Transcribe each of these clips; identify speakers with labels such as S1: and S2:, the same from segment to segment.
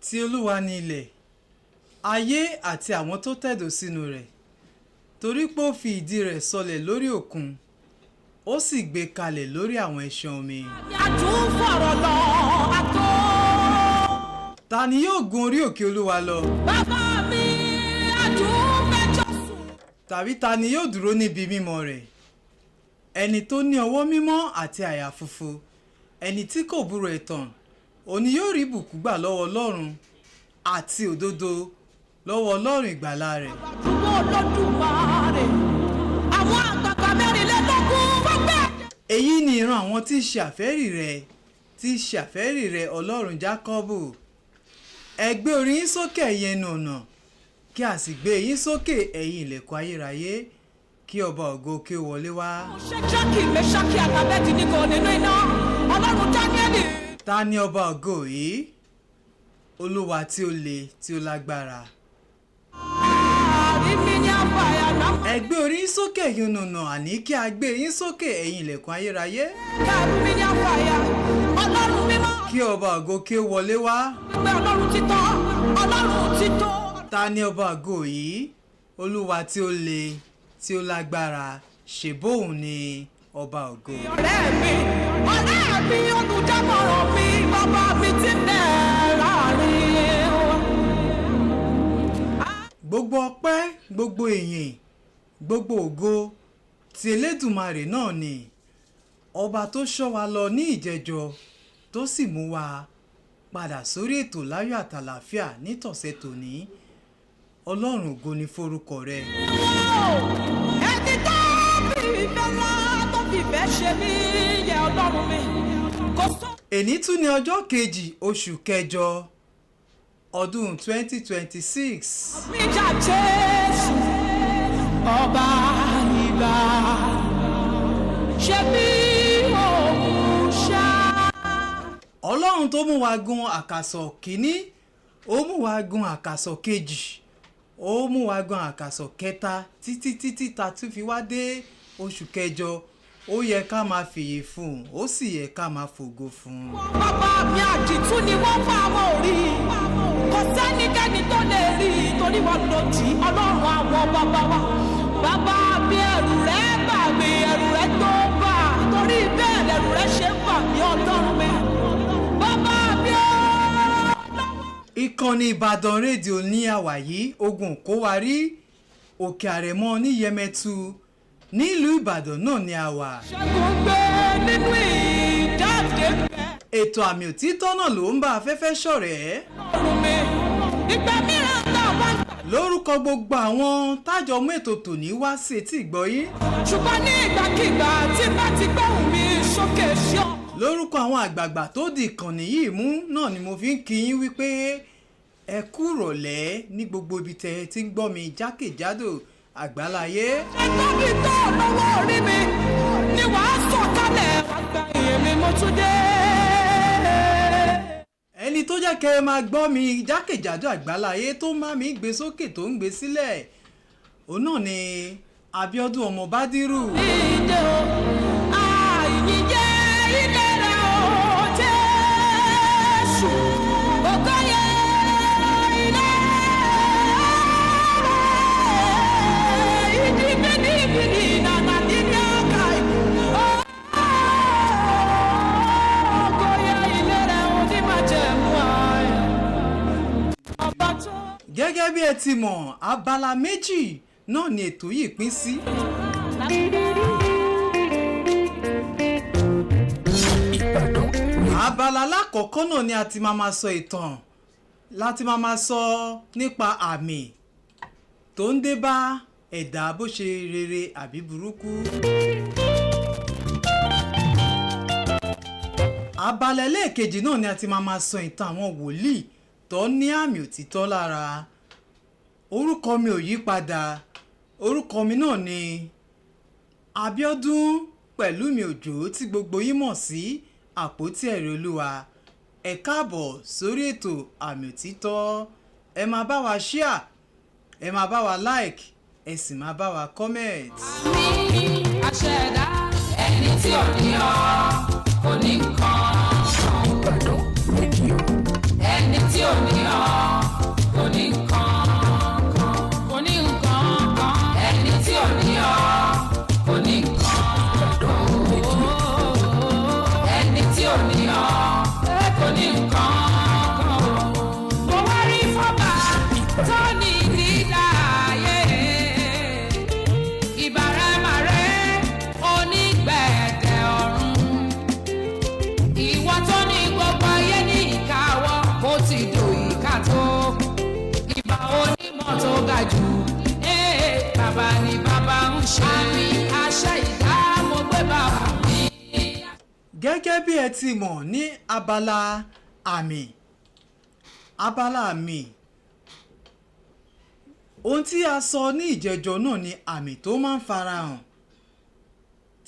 S1: Ti Olúwa ni ilẹ̀, ayé àti àwọn tó tẹ̀dó sínú rẹ̀, torí pé ó fi ìdí rẹ̀ sọlẹ̀ lórí òkun, ó sì gbé kalẹ̀ lórí àwọn ìṣàn omi.
S2: Àtúnfọ̀rọ̀ lọ àtó.
S1: Ta ni yóò gun orí òkè Olúwa lọ?
S2: Bàbá mi àtúnfẹ́jọ́ sùn.
S1: Tàbí ta ni yóò dúró níbi mímọ́ rẹ̀? Ẹni tó ní ọwọ́ mímọ́ àti àyà funfun, ẹni tí kò búrò ẹ̀tàn, òní yóò rí ìbùkún gbà lọ́wọ́ Ọlọ́run àti òdodo lọ́wọ́ Ọlọ́run ìgbàlà rẹ̀.
S2: Àdúgbò Olódùmarè, àwọn àgbààgbà mẹ́rìnlélógún wọ́n gbé.
S1: Èyí ni ìran àwọn tí í ṣe àfẹ́rí rẹ̀ Ọlọ́run Jákọ́bù. Ẹ gbé orí yín sókè ẹ̀yin ẹnu ọ̀nà, kí a sì gbé yín sókè ẹ̀yin ilẹ̀kùn ayérayé, kí ọba ògo kí ó wọlé wá.
S2: Ṣẹ́jákì Méṣákì àtàbẹ́dì nígò nínú iná, Ọlọ́run Dáníẹ́lì.
S1: Ta ni ọba ògo yìí? Olúwa tí ó le, tí ó lágbára.
S2: Àrímí ní àbàyà náà.
S1: Ẹ gbé orí yín sókè ẹ̀yin ẹnu ọ̀nà, àní kí a gbé yín sókè ẹ̀yin ilẹ̀kùn ayérayé.
S2: Àrímí ní àbàyà, Ọlọ́run mímọ́.
S1: Kí ọba ògo kí ó wọlé wá.
S2: Pé Ọlọ́run títọ́, Ọlọ́run títọ́.
S1: Ta ni ọba ògo yìí? Olúwa tí ó le, tí ó lágbára, ṣe bóun ni ọba ògo.
S2: Ọ̀rẹ́ mi, olùdámọ̀ràn mi, bàbá mi ti bẹ̀ láàrin wa.
S1: Gbogbo ọpẹ́, gbogbo ìyìn, gbogbo ògo ti Elédùmarè náà ni. Ọba tó ṣọ́ wa lọ ní ìjẹjọ, tó sì mú wa padà sórí ètò láyọ̀ àtàlàáfíà nítọ̀sẹ̀ tòní. Ọlọ́run ògo ni forúkọ rẹ̀.
S2: Ẹni tó fi ìfẹ́ ńlá tó fi ìfẹ́ ṣe mí yẹ Ọlọ́run mi. Kò sọ.
S1: Èní tún ní ọjọ́ kejì oṣù kẹjọ ọdún 2026.
S2: Ìjà Jésù ọba ìgbà ṣe bí òun ṣá.
S1: Ọlọ́run tó mú wa gun àkàsọ̀ kìíní, ó mú wa gun àkàsọ̀ kejì, ó mú wa gun àkàsọ̀ kẹta títí ta tún fi wá dé oṣù kẹjọ. Ó yẹ ká máa fìyè fún un, ó sì yẹ ká máa fògo fún un.
S2: Bàbá mi àdìtú ni wọ́n fà mọ́ orí. Kò sẹ́nikẹ́ni tó lè rí i torí wọn ló ti Ọlọ́run àwọn bàbá wa. Bàbá mi ẹ̀rù rẹ̀ bà mí, ẹ̀rù rẹ̀ tó bà. Torí bẹ́ẹ̀ lẹ̀rù rẹ̀ ṣe bà mí Ọlọ́run mi. Bàbá mi ó.
S1: Ìkànnì Ìbàdàn rédíò ní àwà yìí, ogun kó wa rí, òkè àrẹ̀mọ ní Yẹmẹtu nílùú Ìbàdàn náà ni a wà.
S2: Ṣẹ́gun gbé nínú ìjáde bẹ́ẹ̀.
S1: Ètò Àmì Òtítọ́ náà ló ń bá afẹ́fẹ́ ṣọ̀rẹ́.
S2: Ọlọ́run mi, ìgbà mìíràn náà wá ń gbà.
S1: Lórúkọ gbogbo àwọn tájọ mú ètò tòní wá sí etí ìgbọ́yín.
S2: Ṣùgbọ́n ní ìgbàkigbà tí bá ti gbóhùn mi sókè sí ọ.
S1: Lórúkọ àwọn àgbààgbà tó di ìkànnì yìí mú náà ni mo fi ń kí yín wípé ẹ kú ìrọ̀lẹ́ ní gbogbo ibi tẹ́ ẹ ti ń gbọ́ mi jákèjádò àgbáláyé.
S2: Ẹgbẹ́ mi tó lọ́wọ́ orí mi ni wàá sọ̀kalẹ̀ wá gba ìyè mi mo tún dé.
S1: Ẹni tó jẹ́ kẹ́ ẹ máa gbọ́ mi jákèjádò àgbáláyé tó má mi gbé sókè tó ń gbé sílẹ̀, òun náà ni Abíọ́dún ọmọ Bádírù.
S2: Ìdè o, àìyíjẹ́ ilé rẹ̀ o, Jésù, ògáyé ilé rẹ̀, ìdíbìdíbìdì nànà nínú ọkà ògáyé ilé rẹ̀ o, ní májẹ̀mú ayọ̀. Ọba tó.
S1: Gẹ́gẹ́ bí ẹ ti mọ̀, abala méjì náà ni ètò yìí pín sí. Abala alákọ̀ọ́kọ́ náà ni a ti máa sọ ìtàn, láti máa sọ nípa àmì tó ń dé bá ẹ̀dá bó ṣe rere àbí burúkú. Abala ẹlẹ́ẹ̀kejì náà ni a ti máa sọ ìtàn àwọn wòlíì tó ní àmì òtítọ́ lára. Orúkọ mi ò yí padà, orúkọ mi náà ni Abíọ́dún Pẹ̀lúmi Òjó tí gbogbo yín mọ̀ sí Àpótí Ẹ̀rí Olúwa. Ẹ káàbọ̀ sórí ètò Àmì Òtítọ́. Ẹ máa bá wa share, ẹ máa bá wa like, ẹ sì máa bá wa comment.
S2: Àmì àṣẹ̀dá ẹni tí ò ní ọ kò ní kàn. Ìbàdàn rédíò. Ẹni tí ò ní ọ jù. Bàbá ni bàbá ń ṣe. Àmì àṣẹ ìdá mo gbé bàbá mi.
S1: Gẹ́gẹ́ bí ẹ ti mọ̀ ní abala àmì ohun tí a sọ ní ìjẹjọ́ náà ni àmì tó máa ń farahàn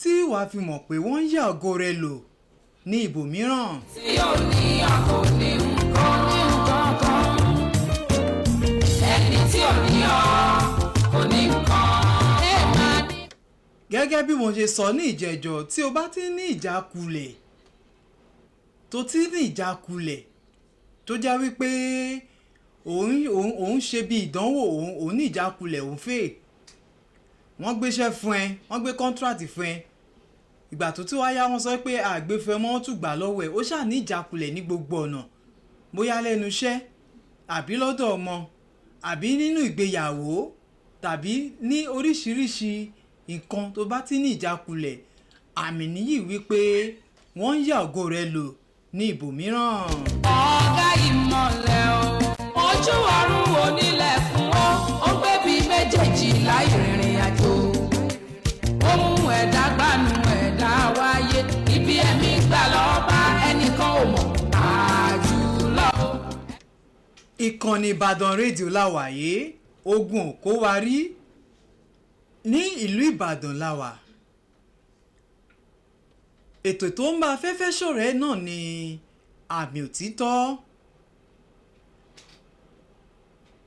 S1: tí wàá fi mọ̀ pé wọ́n ń yà ògo rẹ lò ní ibòmíràn.
S2: Tí ò ní àkó ní nǹkan kan. Ẹni tí ò ní ọ kò ní nǹkan.
S1: Gẹ́gẹ́ bí mo ṣe sọ ní ìjẹjọ́, tí o bá ti ní ìjákulẹ̀ tó já wípé òun ṣe bí ìdánwò, òun ní ìjákulẹ̀, òun fail, wọ́n gbéṣẹ́ fún ẹ, wọ́n gbé contract fún ẹ, ìgbà tó tí wá yá wọ́n sọ pé àgbéfẹ́ mọ́ tún gbà lọ́wọ́ ẹ̀, ó ṣáà ní ìjákulẹ̀ ní gbogbo ọ̀nà, bóyá lẹ́nu iṣẹ́ àbí lọ́dọ̀ ọmọ àbí nínú ìgbéyàwó tàbí ní oríṣiríṣi nǹkan. tó bá ti ní ìjákulẹ̀, àmì nìyí wípé wọ́n ń yà ògo rẹ lò ní ibòmíràn.
S2: Ọ̀gá ìmọ̀lẹ̀ o, ojú ọ̀run onílẹ̀ fún ó gbé bí méjèèjì láì rìnrìn àjò. Ó mú ẹ̀dá gbanú ẹ̀dá wáyé, ibi ẹ̀mí gbà lọ́ọ́ bá ẹnìkan ò mọ̀ àjùlọ.
S1: Ìkànnì Ìbàdàn rédíò láwàyé, ogun ò kó wa rí ní ìlú Ìbàdàn láwà. Ètò tó ń bá afẹ́fẹ́ ṣọ̀rẹ́ náà ni Amii Otito.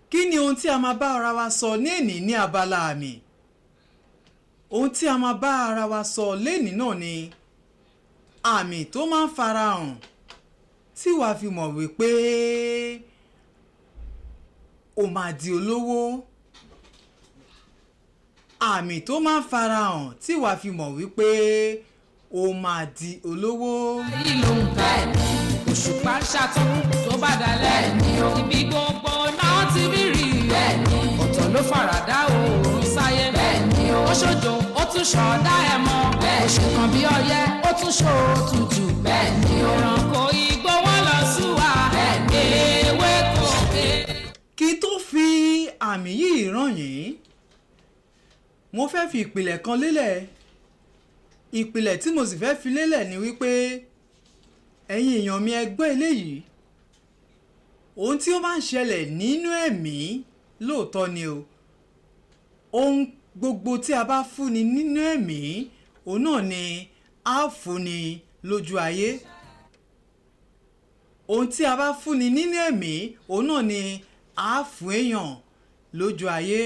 S1: Kí ni ohun tí a máa bá ara wa sọ lénìí ní abala àmì? Ohun tí a máa bá ara wa sọ lénìí náà ni àmì tó máa ń farahàn tí wàá fi mọ̀ wípé o máa di olówó. Àmì tó máa ń farahàn tí wàá fi mọ̀ wípé o máa di olówó.
S2: Èyí ló ń bẹ́ẹ̀ ni òṣùpá ṣàtọ́ tó bá dalẹ̀ ni o. Ibi gbogbo náà ti rí rí bẹ́ẹ̀ ni. Ọ̀tọ̀ ló faradà oòrùn sáyé bẹ́ẹ̀ ni o. Ó ṣojo ó tún ṣọ̀dá ẹ̀ mọ́ bẹ́ẹ̀. Oṣù kan bí ọyẹ́ ó tún ṣó tutù bẹ́ẹ̀ ni o. Ẹranko igbó wọn lọ súwa bẹ́ẹ̀ ni. Ewé kò gbé.
S1: Kí n tó fi àmì yìí ràn yín, mo fẹ́ fi ìpìlẹ̀ kan lélẹ̀. Ìpìlẹ̀ tí mo sì fẹ́ fi lélẹ̀ ni wípé ẹ̀yin èèyàn mi, ẹ gbọ́ eléyìí. Ohun tí ó máa ń ṣẹlẹ̀ nínú ẹ̀mí lóòótọ́ ni o. Ohun gbogbo tí a bá fúnni nínú ẹ̀mí, òun náà ni a fúnni lójú ayé. Ohun tí a bá fúnni nínú ẹ̀mí, òun náà ni a fún èèyàn lójú ayé.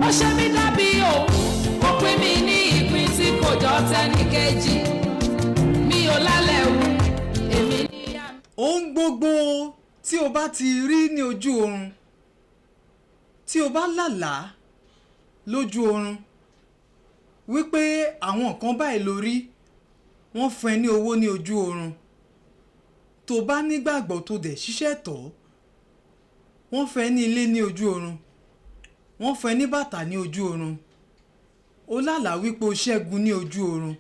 S2: Ó ṣe mí dàbí òun, ó pín mi ní ìpín tí kò jọ tẹ́nìkejì. Mi ò lálẹ́ o, èmi ní àmì.
S1: Ohun gbogbo tí o bá ti rí ní ojú oorun, tí o bá lálàá lójú oorun wípé àwọn nǹkan báyìí ló rí, wọ́n fún ẹ ní owó ní ojú oorun, tó bá nígbàgbọ́ tó dẹ̀ ṣiṣẹ́ tọ̀, wọ́n fún ẹ ní ilé ní ojú oorun, wọ́n fún ẹ ní bàtà ní ojú oorun, o lálàá wípé o ṣẹ́gun ní ojú oorun,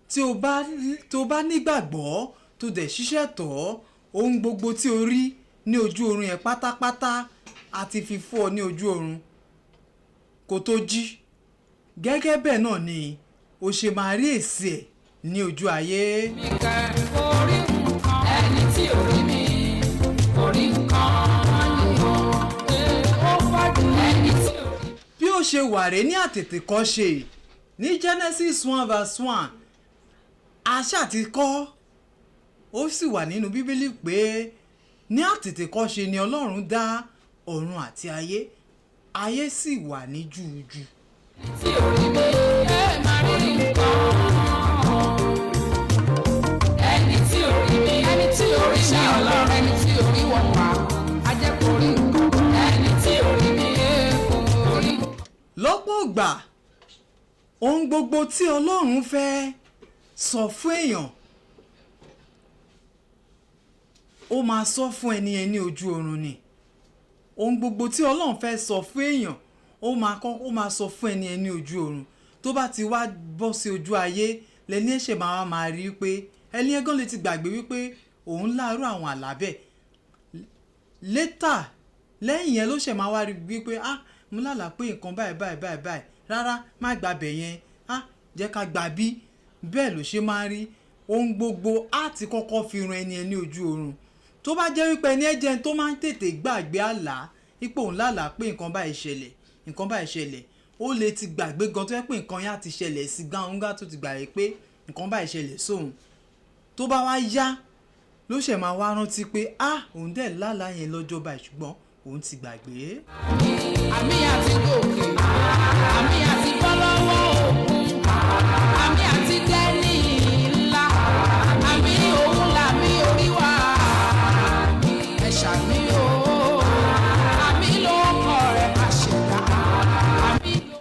S1: tí o bá nígbàgbọ́ tó dẹ̀ ṣiṣẹ́ tọ̀, ohun gbogbo tí o rí ní ojú oorun yẹn pátápátá a ti fi fún ọ ní ojú oorun kó tó jí. Gẹ́gẹ́ bẹ́ẹ̀ náà ni o ṣe máa rí èsì ẹ̀ ní ojú ayé.
S2: Mi kẹ́ orí nǹkan, ẹni tí ò rí mi orí nǹkan ni ó fàájú ẹni tí ò rí.
S1: Bí ó ṣe wà rèé ní àtètèkọ́ṣe ní Genesis 1:1, àṣà ti kọ́, ó sì wà nínú Bíbélì pé ní àtètèkọ́ṣe ni Ọlọ́run dá ọ̀run àti ayé, ayé sì wà ní júújú.
S2: Tí ò rí mi máa rí nǹkan. Ẹni tí ò rí mi, ẹni tí ò rí mi Ọlọ́run, ẹni tí ò rí wọn pa á jẹ́ kó rí nǹkan. Ẹni tí ò rí mi kò rí.
S1: Lọ́pọ̀ ìgbà ohun gbogbo tí Ọlọ́run fẹ́ sọ fún èèyàn, ó máa sọ fún ẹni yẹn ní ojú oorun ni. Ohun gbogbo tí Ọlọ́run fẹ́ sọ fún èèyàn, ó máa sọ fún ẹni yẹn ní ojú oorun. Tó bá ti wá bọ́ sí ojú ayé, lẹ́ni ẹ̀ṣẹ̀ máa rí pé ẹni ẹgán lè ti gbàgbé wípé òun láàárọ̀ àwọn àlá bẹ́ẹ̀ létà lẹ́yìn yẹn ló ṣẹ̀ máa wá rí wípé mo lálàá pé nǹkan báyìí rárá má gbàbẹ̀ yẹn jẹ́ ká gbà bí bẹ́ẹ̀ ló ṣe máa rí ohun gbogbo á ti kọ́kọ́ fi ran ẹni ojú oorun tó bá jẹ́ wípé ẹni ẹ̀jẹ̀ tó máa ń tètè gbàgbé àlá ipò òun lálàá pé nǹkan báyìí ṣẹlẹ̀ ó lè ti gbàgbé gan tó yẹ pé nǹkan yẹn á ti ṣẹlẹ̀ sí gángá tó ti gbàgbé pé nǹkan báyìí ṣẹlẹ̀ sóhun tó bá wá yá ló ṣẹ̀ máa wá rántí pé òun dẹ̀ lálàá yẹn lọ́jọ́ báyìí ṣùgbọ́n òun ti gbàgbé.
S2: àmì àti gòkè àmì àti bọ́ lọ́wọ́ òkun àmì àti dẹ́ni ńlá àmì òun làmì orí wa ẹ̀ṣà mi o àmì ló kọ̀ rẹ̀ má ṣe dá àmì ló.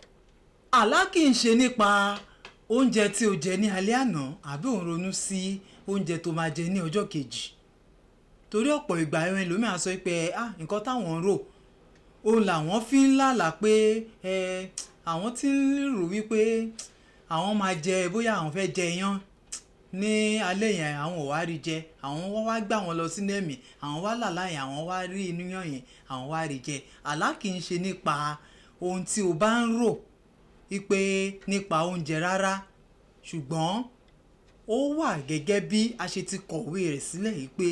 S1: àlá kì í ṣe nípa oúnjẹ tí o jẹ ní alẹ́ àná àbí òun ronú sí oúnjẹ tó máa jẹ ní ọjọ́ kejì torí ọ̀pọ̀ ìgbà ẹran ẹlòmíà sọ pé nǹkan táwọn ń rò òun làwọn fi ń lálàá pé àwọn tí ń rò wípé àwọn máa jẹ bóyá àwọn fẹ́ jẹ iyán ní alẹ́ yẹn àwọn ò wá rí jẹ àwọn wá gbà wọn lọ sínú ẹ̀mí àwọn wá lálá yẹn àwọn wá rí inú yàn yẹn àwọn wá rí jẹ àlá kì í ṣe nípa ohun tí o bá ń rò wípé nípa oúnjẹ rárá ṣùgbọ́n ó wà gẹ́gẹ́ bí a ṣe ti kọ̀wé rẹ̀ sílẹ̀ yìí pé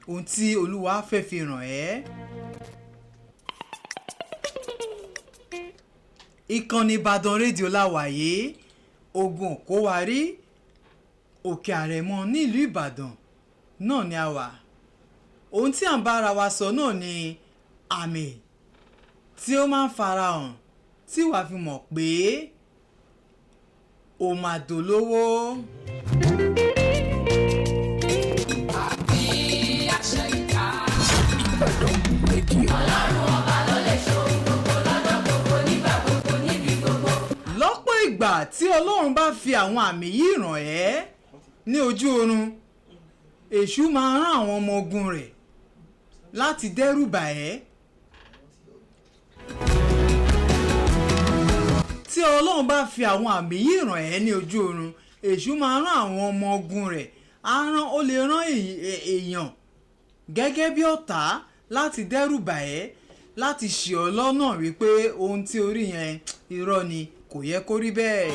S1: ohun tí Olúwa fẹ́ fi ràn ẹ́. ìkànnì Ìbàdàn rédíò láwàyé ogun kó wa rí òkè àrẹ̀mọ nílùú Ìbàdàn náà ni a wà ohun tí à ń bá ara wa sọ náà ni àmì tí ó máa ń farahàn tí wàá fi mọ̀ pé o máa dolówó. lọ́pọ̀ ìgbà tí Ọlọ́run bá fi àwọn àmì yìí ràn ẹ́ ní ojú oorun èṣù máa rán àwọn ọmọ ogun rẹ̀ láti dẹ́rù bà ẹ́. tí Ọlọ́run bá fi àwọn àmì yìí ràn ẹ́ ní ojú oorun èṣù máa rán àwọn ọmọ ogun rẹ̀ ó lè rán èèyàn gẹ́gẹ́ bí ọ̀tá láti dẹ́rù bà ẹ́ láti ṣì ọ́ lọ́nà wípé ohun tí orí yẹn irọ́ ni kò yẹ kó rí bẹ́ẹ̀.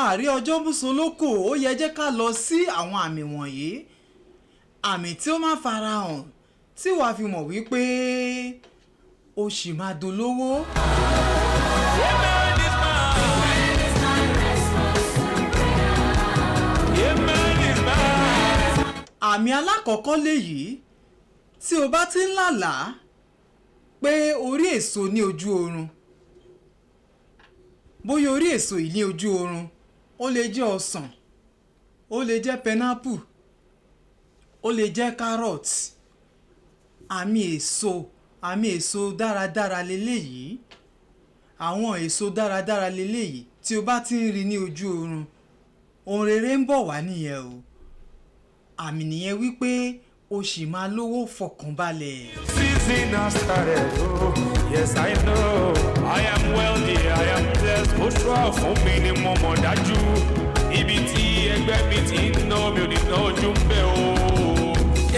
S1: ààrẹ ọjọ́ búsolókò ó yẹ jẹ́ ká lọ sí àwọn àmì wọ̀nyí àmì tí ó máa farahàn tí wàá fi mọ̀ wípé o ṣì máa dolówó. àmì alákọ̀ọ́kọ́ léyìí tí o bá ti ń lálàá pé orí èso ní ojú oorun bóyá orí èso yìí ní ojú oorun ó lè jẹ́ ọsàn ó lè jẹ́ pineapple ó lè jẹ́ carrot àmì èso dáradára leléyìí àwọn èso dáradára leléyìí tí o bá ti ń rí ní ojú oorun ohun rere ń bọ̀ wá nìyẹn o àmì nìyẹn wípé o ṣì máa lówó fọkànbalẹ̀.
S3: Season has started, oh, yes I know, I am wealthy, I am blessed, ó ṣọ́ fún mi ni mo mọ̀ dájú, ibi tí ẹgbẹ́ mi ti ń ná mi ò ní ná ojú ń bẹ̀ o.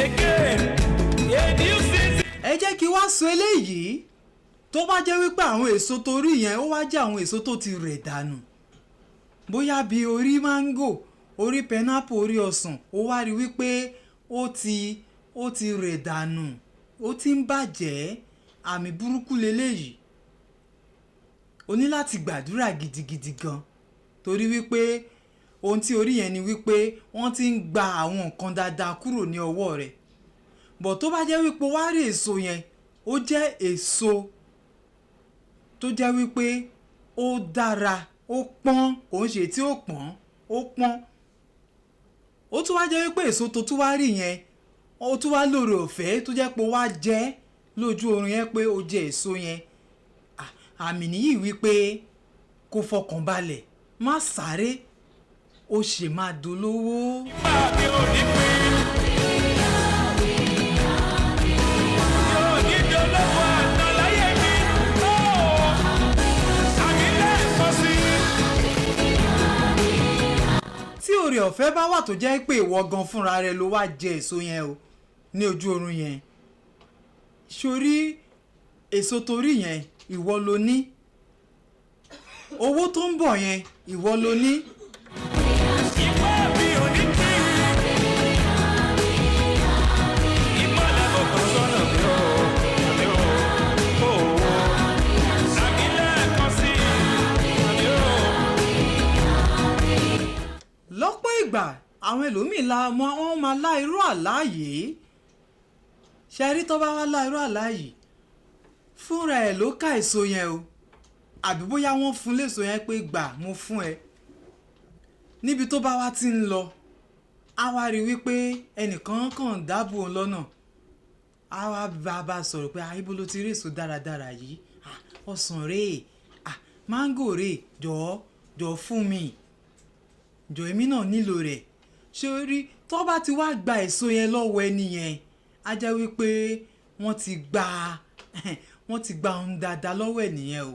S3: Again, a new season.
S1: ẹ jẹ́ kí wá sọ eléyìí tó bá jẹ́ wípé àwọn èso tó rí yẹn ó wá jẹ́ àwọn èso tó ti rẹ̀ dànù bóyá bí orí máńgò orí pineapple orí ọsàn ó wá rí wípé ó ti rẹ̀ dànù ó ti ń bàjẹ́ àmì burúkú leléyìí o ní láti gbàdúrà gidigidi gan torí wípé ohun tí orí yẹn ni wípé wọ́n ti ń gba àwọn nǹkan dáadáa kúrò ní ọwọ́ rẹ̀ bọ̀ tó bá jẹ́ wípé wá rí èso yẹn ó jẹ́ èso tó jẹ́ wípé ó dára ó pọ́n kò ń ṣe tí ó pọ́n ó pọ́n ó tún wá jẹ́ wípé èso tó tún wá rí yẹn ó tún wá lóore ọ̀fẹ́ tó jẹ́ pé wá jẹ́ lójú oorun yẹn pé ó jẹ èso yẹn àmì nìyí wípé kó fọkàn balẹ̀ má sáré ó ṣe máa dolówó.
S3: Mi ò ní pín. Yóò ní dolówó àná láyé mi.
S1: ọ̀fẹ́ bá wà tó jẹ́ pé ìwọ gan fúnra rẹ ló wá jẹ èso yẹn o ní ojú oorun yẹn sórí èso torí yẹn ìwọ ló ní owó tó ń bọ̀ yẹn ìwọ ló ní.
S3: ìfẹ́ mi ò ní kí ìmọ̀lẹ̀ kò kàn sọ́nà mi ò àmì ò àmì lẹ́ẹ̀kan sí àmì ò.
S1: lọ́pọ̀ ìgbà àwọn ẹlòmíín wọ́n máa lá irú àlá yìí ṣe rí tó bá wá lá irú àlá yìí fúnra ẹ̀ ló ká èso yẹn o àbí bóyá wọ́n fún léso yẹn pé gbà mo fún ẹ níbi tó bá wá ti ń lọ á wá rí wípé ẹnìkan kàn dáàbò òun lọ́nà á wá bá a sọ̀rọ̀ pé ibo ló ti rí èso dáradára yìí ọsàn rèé máńgò rèé jọ̀ọ́ fún mi jọ èmi náà nílò rẹ̀ ṣé o rí tó bá ti wá gba èso yẹn lọ́wọ́ ẹni yẹn á jẹ́ wípé wọ́n ti gba ohun dáadáa lọ́wọ́ ẹ̀ nìyẹn o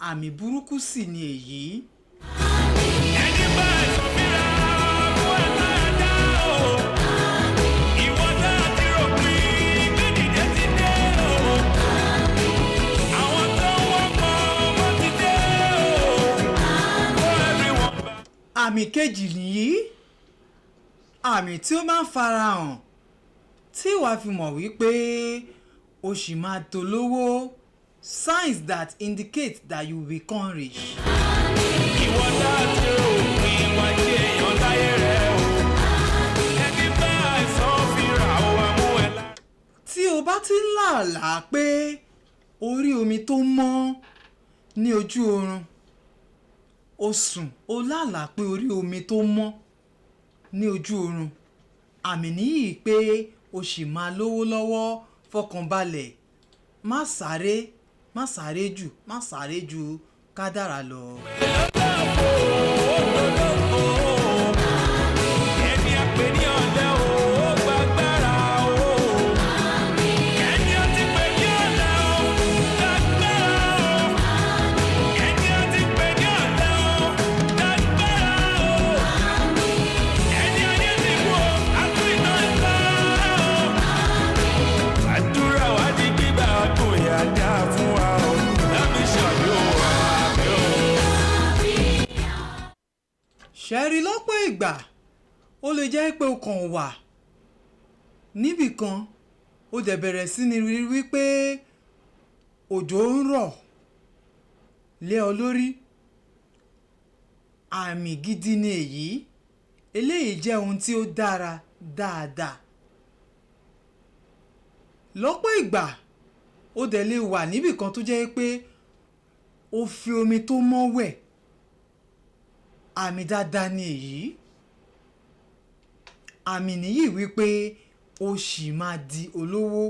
S1: àmì burúkú sì ni èyí.
S3: ẹni bá ẹ̀sọ́ mi ra fún ẹ̀ka ẹ̀dá o ìwọ náà ti rò pé gbẹ̀dìdẹ́ ti dé o àwọn tó wọ́n mọ̀ wọ́n ti dé o for everyone bá.
S1: àmì kejì nìyí àmì tí ó máa ń farahàn tí wàá fi mọ̀ wípé o sì máa dolówó signs that indicate that you will become rich.
S3: ìwọ náà ti rò pé wá jẹ́ èèyàn láyé rẹ̀ o ẹni bá ẹ̀sọ́ fi ra o àmú ẹ̀ lá.
S1: tí o bá ti ń làálàá pé orí omi tó mọ́ ní ojú oorun o sùn o làálàá pé orí omi tó mọ́ ní ojú oorun àmì nìyí pé o sì máa lówó lọ́wọ́ fọkànbalẹ̀ má sáré jù kádàrá lọ.
S3: ẹni àpè ní ọ̀lẹ o ó gbàgbára o ẹni ó ti pè ní ọ̀lẹ o gbàgbára o ẹni ó ti pè ní ọ̀lẹ o gbàgbára o ẹni ayé ti wò àtún iná ńlá o àdúrà wa di gbígbà ọdún ìyá fún wa o lábí ṣàdúrà mi o.
S1: ṣẹ́rí lọ́pọ̀ ìgbà ó lè jẹ́ pé o kàn wà níbì kan ó dẹ̀ bẹ̀rẹ̀ sí ni rí wípé òjò ń rọ̀ lé ọ lórí àmì gidi ni èyí eléyìí jẹ́ ohun tí ó dára dáadáa lọ́pọ̀ ìgbà ó dẹ̀ lè wà níbì kan tó jẹ́ pé ó fi omi tó mọ́ wẹ̀ àmì dáadáa ni èyí àmì nìyí wípé ó sì máa di olówó.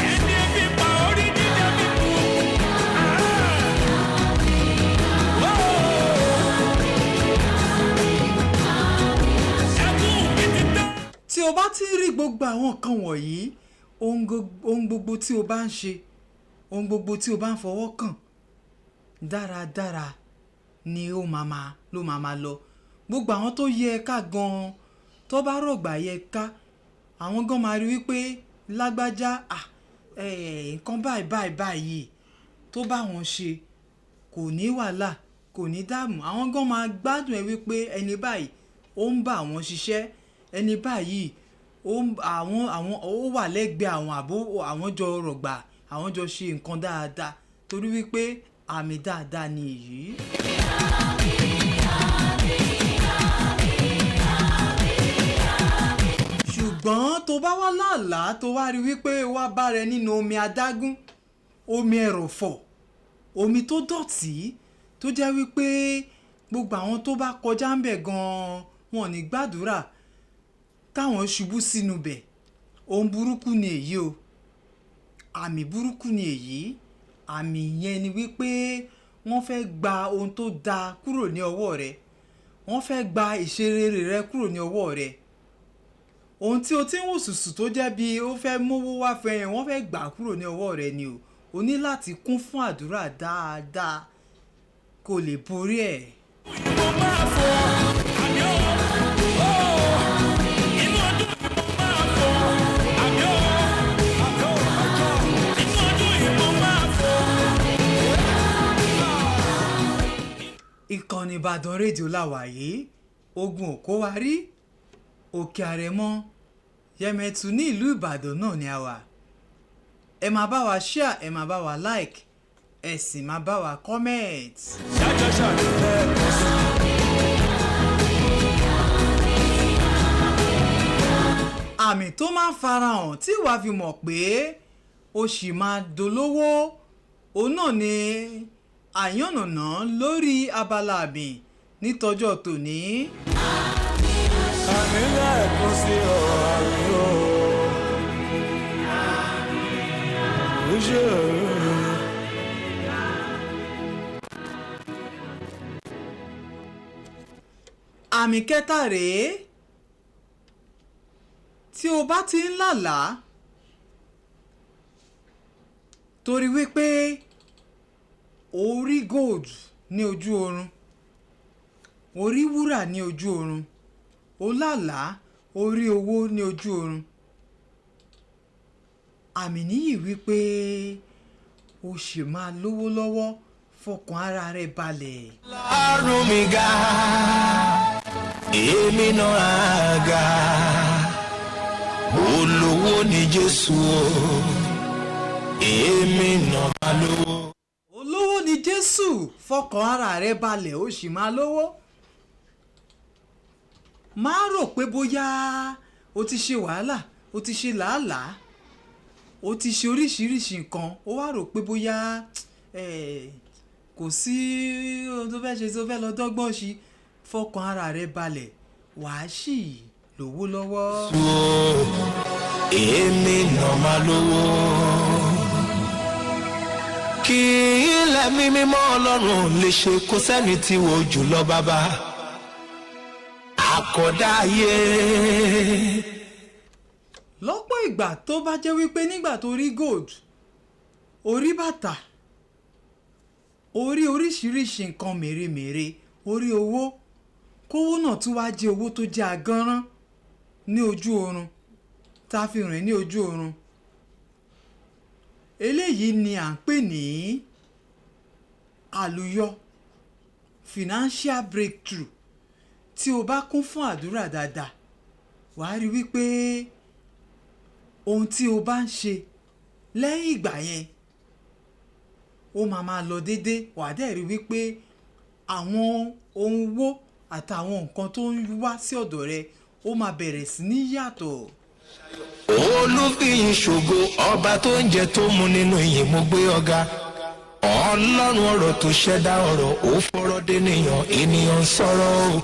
S3: ẹni ebi pa orí dídá mi kú. ẹkún mi ti tán.
S1: tí o bá ti rí gbogbo àwọn nǹkan wọ̀nyí ohun gbogbo tí o bá ń ṣe ohun gbogbo tí o bá ń fọwọ́ kàn dáradára ni ló máa lọ gbogbo àwọn tó yẹ ká gan-an tó bá rọ̀gbà yẹ ká àwọn gan máa rí wípé lágbájá nǹkan báyìí tó bá wọn ṣe kò ní wàhálà kò ní dààmú àwọn gan máa gbádùn ẹ wípé ẹni báyìí ó ń bá àwọn ṣiṣẹ́ ẹni báyìí ó wà lẹ́gbẹ̀ẹ́ àwọn àbó àwọn jọ rọ̀gbà àwọn jọ ṣe nǹkan dáadáa torí wípé àmì dáadáa ni èyí. ṣùgbọ́n tó bá wá lálàá tó wá rí wípé wá bá rẹ nínú omi adágún omi ẹ̀rọ̀fọ̀ omi tó dọ̀tí tó jẹ́ wípé gbogbo àwọn tó bá kọjá ń bẹ̀ gan-an wọn ò ní gbàdúrà káwọn ṣubú sínú bẹ̀ ohun burúkú ni èyí o àmì burúkú ni èyí àmì yẹn ni wípé wọ́n fẹ́ gba ohun tó dáa kúrò ní ọwọ́ rẹ wọ́n fẹ́ gba ìṣerere rẹ kúrò ní ọwọ́ rẹ ohun tí o ti ń wò sùsù tó jẹ́ bí ó fẹ́ mówó wá fẹ́ yẹn wọ́n fẹ́ gbà kúrò ní ọwọ́ rẹ ni o o ní láti kún fún àdúrà dáadáa kó lè borí ẹ̀.
S3: mo máa fọ àmì ó inú ọdún yìí mo máa fọ àmì ó inú ọdún yìí mo máa fọ.
S1: Ìkànnì Ìbàdàn rédíò làwàyé ogun òkó wa rí òkè àrẹ̀mọ Yẹmẹtu ní ìlú Ìbàdàn náà ni a wà. Ẹ máa bá wa share, ẹ máa bá wa like, ẹ sì máa bá wa comment.
S3: ṣáájọ́ ṣàlùfẹ́ ẹ̀sìn.
S1: Àmì tó máa ń farahàn tí wàá fi mọ̀ pé o sì máa dolówó òun náà ni àyànnàná lórí abala àmì nítọjọ́ tòní.
S3: àmì lẹ́ẹ̀kan sí ọ̀rọ̀ àmì ó.
S1: Àmì kẹta rèé tí o bá ti ń lálàá torí wípé o rí gold ní ojú oorun o rí wúrà ní ojú oorun o lálàá o rí owó ní ojú oorun àmì nìyí wípé o sì máa lówó lọ́wọ́ fọkàn ara rẹ balẹ̀.
S4: Ọ̀run mi ga èmi náà ga olówó ni Jésù o èmi náà máa lówó.
S1: Olówó ni Jésù fọkàn ara rẹ balẹ̀ o sì máa lówó. Má rò pé bóyá o ti ṣe wàhálà o ti ṣe làálàá o ti ṣe oríṣiríṣi nǹkan o wá rò pé bóyá kò sí ohun tó fẹ́ ṣe tó fẹ́ lọ dọ́gbọ́n sí fọkàn ara rẹ balẹ̀ wàá sì lówó lọ́wọ́.
S4: èmi náà máa lówó. kí ilẹ̀ mi mímọ́ Ọlọ́run lè ṣe kó sẹ́ni tí wò jùlọ bàbá àkọ́dá ayé.
S1: Lọ́pọ̀ ìgbà tó bá jẹ́ wípé nígbà tó rí gold orí bàtà orí oríṣiríṣi nǹkan mèremère orí owó kówó náà tún wá jẹ́ owó tó jẹ́ agánrán ní ojú oorun tá a fi rìn ní ojú oorun eléyìí ni à ń pè ní àlùyọ financial breakthrough tí o bá kún fún àdúrà dáadáa wàá rí wípé ohun tí o bá ń ṣe lẹ́yìn ìgbà yẹn ó máa lọ déédé wàá dẹ̀ rí wípé àwọn ohun owó àtàwọn nǹkan tó ń wá sí ọ̀dọ̀ rẹ ó máa bẹ̀rẹ̀ sí ní yàtọ̀.
S4: olùfihàn ṣògo ọba tó ń jẹ tó mu nínú ìyìn mo gbé ọ̀gá Ọlọ́run ọ̀rọ̀ tó ṣẹ̀dá ọ̀rọ̀ ó fọ̀rọ̀ dènìyàn ènìyàn sọ̀rọ̀ o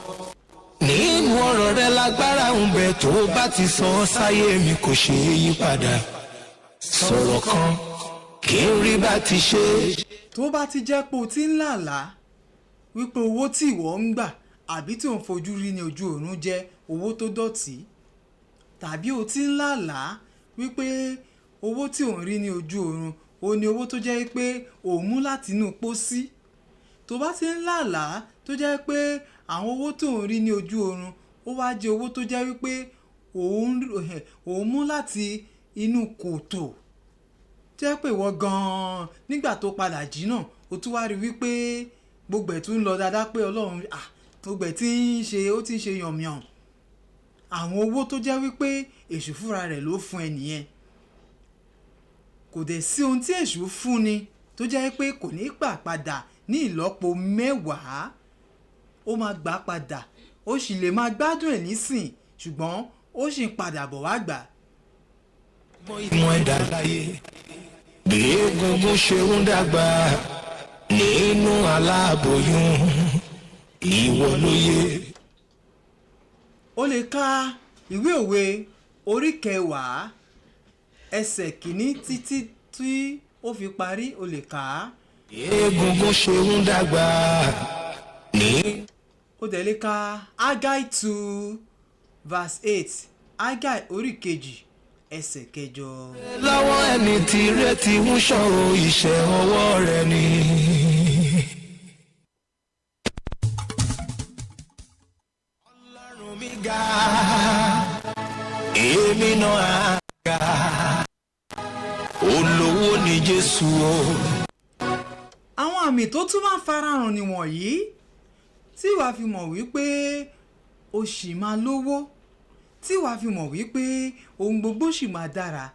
S4: nínú ọ̀rọ̀ rẹ lágbára ń bẹ tó bá ti sọ sáyé mi kò ṣe é yí padà sọ̀rọ̀ kan kí n rí bá ti ṣe.
S1: tó bá ti jẹ́ pé o ti ń làlàá wípé owó tí ìwọ ń gbà àbí tí ò ń fojú rí ní ojú oorun jẹ́ owó tó dọ̀tí tàbí o ti ń làlàá wípé owó tí ò ń rí ní ojú oorun o ní owó tó jẹ́ pé ò ń mú láti inú pósí tó bá ti ń làlàá tó jẹ́ pé àwọn owó tó ń rí ní ojú oorun ó wá jẹ́ owó tó jẹ́ wípé ò ń mú láti inú kòtò jẹ́ pé ìwọ gan-an nígbà tó padà jí náà o tún wá rí wípé gbogbo ẹ̀ tún ń lọ dáadáa pé Ọlọ́run gbogbo ẹ̀ tí ń ṣe ó ti ń ṣe yànmyàn àwọn owó tó jẹ́ wípé èṣù fúnra rẹ̀ ló fún ẹ nìyẹn kò dẹ̀ sí ohun tí èṣù fún ni tó jẹ́ pé kò ní gbà padà ní ìlọ́po mẹ́wàá ó máa gbà padà ó sì lè máa gbádùn ẹ̀ nísìn ṣùgbọ́n ó sì ń padà bọ̀ wá gbà.
S4: ìmọ̀ ẹ̀dá láyé bí egungun ṣe ń dàgbà nínú aláboyún ìwọ ló yẹ.
S1: o lè ka ìwé òwe orí kẹwàá ẹsẹ̀ kìíní títí tí ó fi parí o lè kà á.
S4: egungun ṣe ń dàgbà ní.
S1: o dẹ̀ lè ka Agai 2 verse 8 Agai orí kejì ẹsẹ̀ kẹjọ.
S4: lọ́wọ́ ẹni tí retí ń ṣọ́ o iṣẹ́ ọwọ́ rẹ̀ ni. ọlọ́run mi ga èmi náà ga olówó ni Jésù o.
S1: àwọn àmì tó tún máa ń farahàn nìwọ̀nyí tí wàá fi mọ̀ wípé o ṣì máa lówó, tí wàá fi mọ̀ wípé ohun gbogbo ṣì máa dára,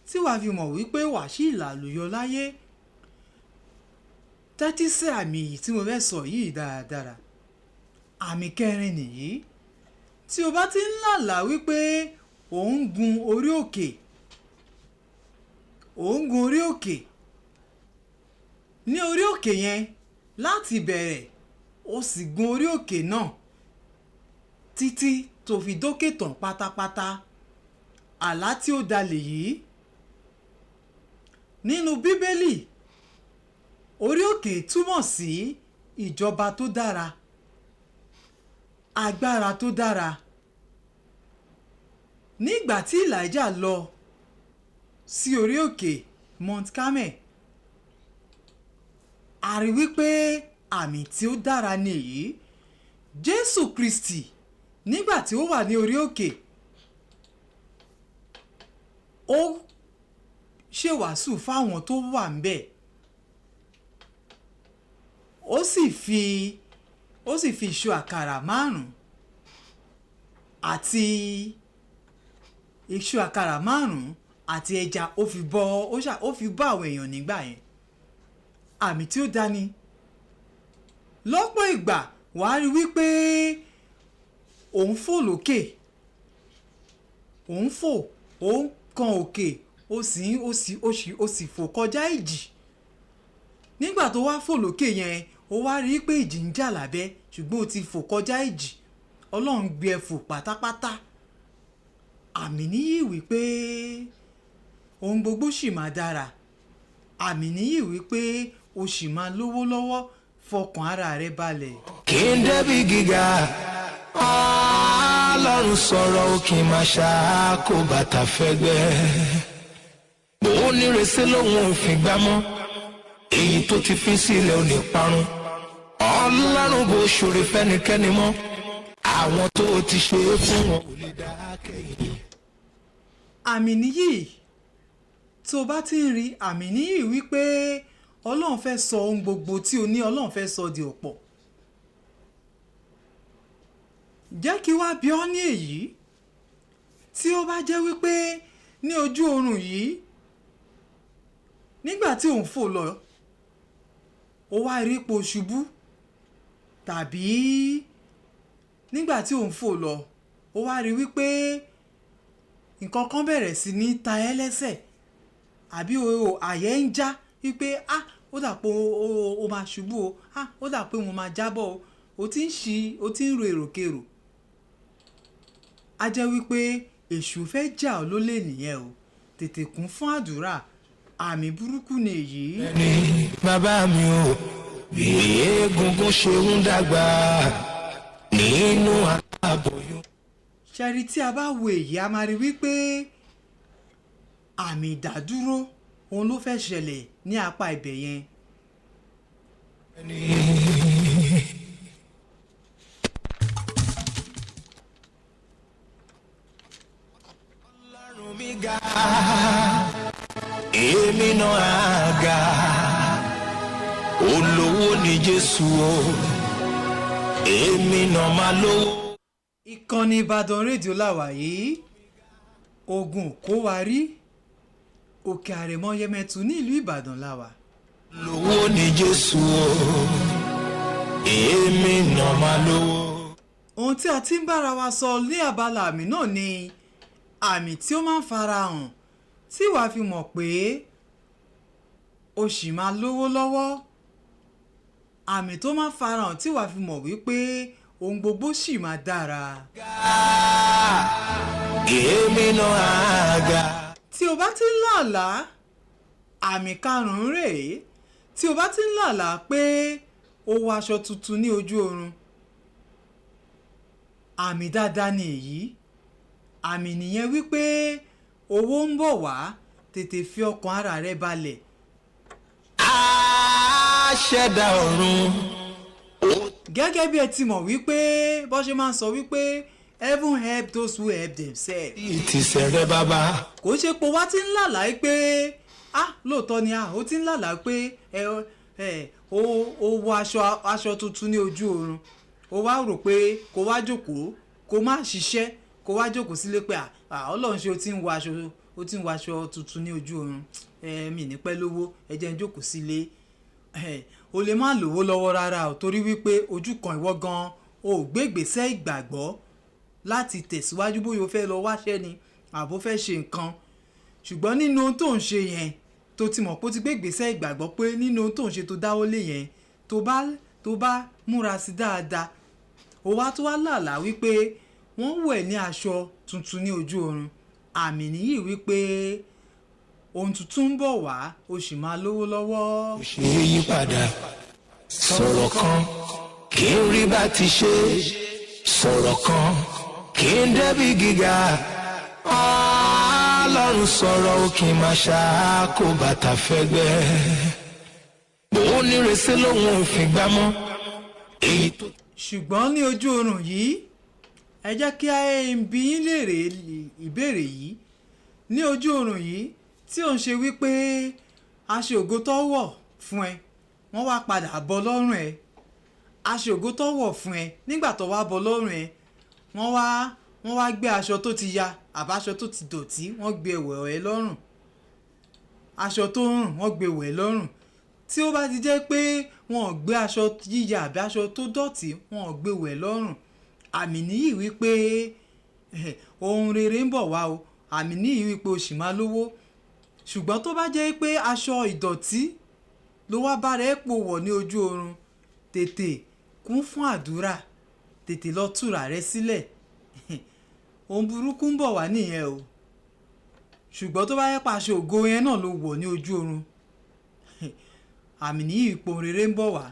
S1: tí wàá fi mọ̀ wípé wàá ṣì làlùyọ láyé. tẹ́tí sí àmì yìí tí mo fẹ́ sọ yìí dáradára. àmì kẹrin nìyí: tí o bá ti ń lálàá wípé ò ń gun orí òkè, ò ń gun orí òkè, ní orí òkè yẹn láti bẹ̀rẹ̀ o sì gun orí òkè náà títí tó fi dókè tán pátápátá. àlá tí ó dalẹ̀ yìí nínú bíbélì, orí òkè túmọ̀ sí ìjọba tó dára, agbára tó dára. nígbà tí Elijah lọ sí orí òkè Mount Carmel, a rí wípé àmì tí ó dára ni èyí. Jésù Kristi nígbà tí ó wà ní orí òkè, ó ṣèwàásù fáwọn tó wà ń bẹ̀, ó sì fi iṣu àkàrà 5 àti iṣu àkàrà 5 àti ẹja ó fi bọ́ àwọn èèyàn nígbà yẹn. àmì tí ó dání. lọ́pọ̀ ìgbà wàá rí wípé òun fò lókè, òun fò, òun kan òkè, ó sì fò kọjá ìjì. nígbà tó wá fò lókè yẹn, ó wá rí pé ìjì ń jà lábẹ́, ṣùgbọ́n ó ti fò kọjá ìjì. Ọlọ́run gbé ẹ fò pátápátá. àmì níyì wípé ohun gbogbo ṣì máa dára. àmì níyì wípé o ṣì máa lówó lọ́wọ́. fọkàn ara rẹ balẹ̀.
S4: kí n débi gíga Ọlọ́run sọ̀rọ̀ ó kí n máa ṣàkó bàtà fẹ́gbẹ́. bó nírèsé lòun ò fi gbá mọ́, èyí tó ti fi sílẹ̀ ò ní parun. Ọlọ́run bó ṣòro fẹ́nikẹ́ni mọ́, àwọn tó ti ṣe é fún wọn ò lè dá kẹ́yìn.
S1: àmì níyì tó bá ti ń rí àmì níyì wípé Ọlọ́run fẹ́ sọ ohun gbogbo tí o ní, Ọlọ́run fẹ́ sọ di ọ̀pọ̀. jẹ́ kí wá bi ọ́ ní èyí: tí ó bá jẹ́ wípé ní ojú oorun yìí, nígbà tí ò ń fò lọ, ó wá rí ipò ṣubú, tàbí nígbà tí ò ń fò lọ, ó wá rí wípé nǹkan kan bẹ̀rẹ̀ sí ní ta ẹ́ lẹ́sẹ̀, àbí àyẹ́ ń já wípé ó dà pé ó máa ṣubú o, ó dà pé mo máa jábọ́ o, ó ti ń ro èròkèrò. a jẹ́ wípé èṣù fẹ́ jà ọ́ lólè nìyẹn o. tètè kún fún àdúrà. àmì burúkú ni èyí.
S4: ní bàbá mi ò bí egungun ṣe ń dàgbà nínú aláboyún.
S1: ṣẹ́rí tí a bá wo èyí, a máa rí wípé àmì ìdádúró òun ló fẹ́ ṣẹlẹ̀ ní apá ibẹ̀ yẹn.
S4: Ọlọ́run mi ga èmi náà ga olówó ni Jésù o èmi náà máa lówó.
S1: ìkànnì Ìbàdàn rédíò làwà yìí, ogun kó wa rí, òkè àrèmọ Yẹmẹtu ní ìlú Ìbàdàn làwà.
S4: lówó ni Jésù o èmi náà máa lówó.
S1: ohun tí a ti ń bára wa sọ ní abala àmì náà ni àmì tí ó máa ń farahàn tí wàá fi mọ̀ pé o ṣì máa lówó lọ́wọ́. àmì tó máa ń farahàn tí wàá fi mọ̀ wípé ohun gbogbo ṣì máa dára.
S4: èmi náà ga.
S1: tí o bá ti ń lálàá, àmì karùn-ún rèé: tí o bá ti ń lálàá pé o wọ aṣọ tuntun ní ojú oorun, àmì dáadáa ni èyí. àmì nìyẹn wípé owó ń bọ̀ wá tètè fi ọkàn ara rẹ balẹ̀.
S4: Aṣẹ̀dá ọ̀run.
S1: Gẹ́gẹ́ bí ẹ ti mọ̀ wípé bó ṣe máa ń sọ wípé heaven help those who help themselves.
S4: Ìtìsẹ̀ rẹ bàbá.
S1: Kò ṣe pé wá ti ń lálàá pé lóòótọ́ ni ó ti ń lálàá pé ó wọ aṣọ tuntun ní ojú oorun. Ó wá rò pé kó wá jókòó kó má ṣiṣẹ́ kó wá jókòó sílé pé Ọlọ́run ṣe ó ti ń wọ aṣọ tuntun ní ojú oorun. Mi ní pẹ́ lówó ẹ jẹ́ n jókòó sílé. O lè má lówó lọ́wọ́ rárá o torí wípé ojú kan ìwọ gan o gbé ìgbésẹ̀ ìgbàgbọ́ láti tẹ̀síwájú bóyá o fẹ́ lọ wáṣẹ́ ni àbó fẹ́ ṣe nǹkan. Ṣùgbọ́n nínú ohun tó ń ṣe yẹn tó ti mọ̀ pé ó ti gbé ìgbésẹ̀ ìgbàgbọ́ pé nínú ohun tó ń ṣe tó dáwọ́ lé yẹn tó bá múra sí dáadáa ó wá tó wá lálàá wípé wọ́n wẹ̀ ní aṣọ tuntun ní ojú oorun. Àmì nìyí wípé ohun tuntun ń bọ̀ wá o sì máa lówó lọ́wọ́.
S4: Ṣé yípadà sọ̀rọ̀ kan kí n rí bá ti ṣe sọ̀rọ̀ kan kí n débi gíga. Ọlọ́run sọ̀rọ̀ ó kí n máa ṣàkó bàtà fẹ́gbẹ́. Bó nírèsí lòun ò fi gbá mọ́.
S1: Ṣùgbọ́n ní ojú oorun yìí ẹ jẹ́ kí n bi yín léèrè ìbéèrè yìí. Ní ojú oorun yìí tí ò ń ṣe wípé aṣọ ògo tó wọ̀ fún ẹ wọ́n wá padà bọ́ lọ́rùn ẹ. Aṣọ ògo tó wọ̀ fún ẹ nígbà tó wá bọ́ lọ́rùn ẹ wọ́n wá gbé aṣọ tó ti ya àbáṣọ tó ti dọ̀tí wọ́n gbé wọ̀ ẹ́ lọ́rùn. Aṣọ tó ń rùn wọ́n gbé wọ̀ ẹ́ lọ́rùn. Tí ó bá ti jẹ́ pé wọn ò gbé aṣọ yíya àbí aṣọ tó dọ̀tí wọn ò gbé wọ̀ ẹ́ lọ́rùn. Àmì nìyí wípé ohun rere ń bọ̀ wá o. Àmì nìyí wípé o sì máa lówó. Ṣùgbọ́n tó bá jẹ́ pé aṣọ ìdọ̀tí ló wá bá rẹ̀ pò wọ̀ ní ojú oorun tètè kún fún àdúrà tètè lọ túra rẹ sílẹ̀. Ohun burúkú ń bọ̀ wá nìyẹn o. Ṣùgbọ́n tó bá yẹ pa aṣọ ògo yẹn náà ló wọ̀ ní ojú oorun àmì nìyí ipò rere ń bọ̀ wá.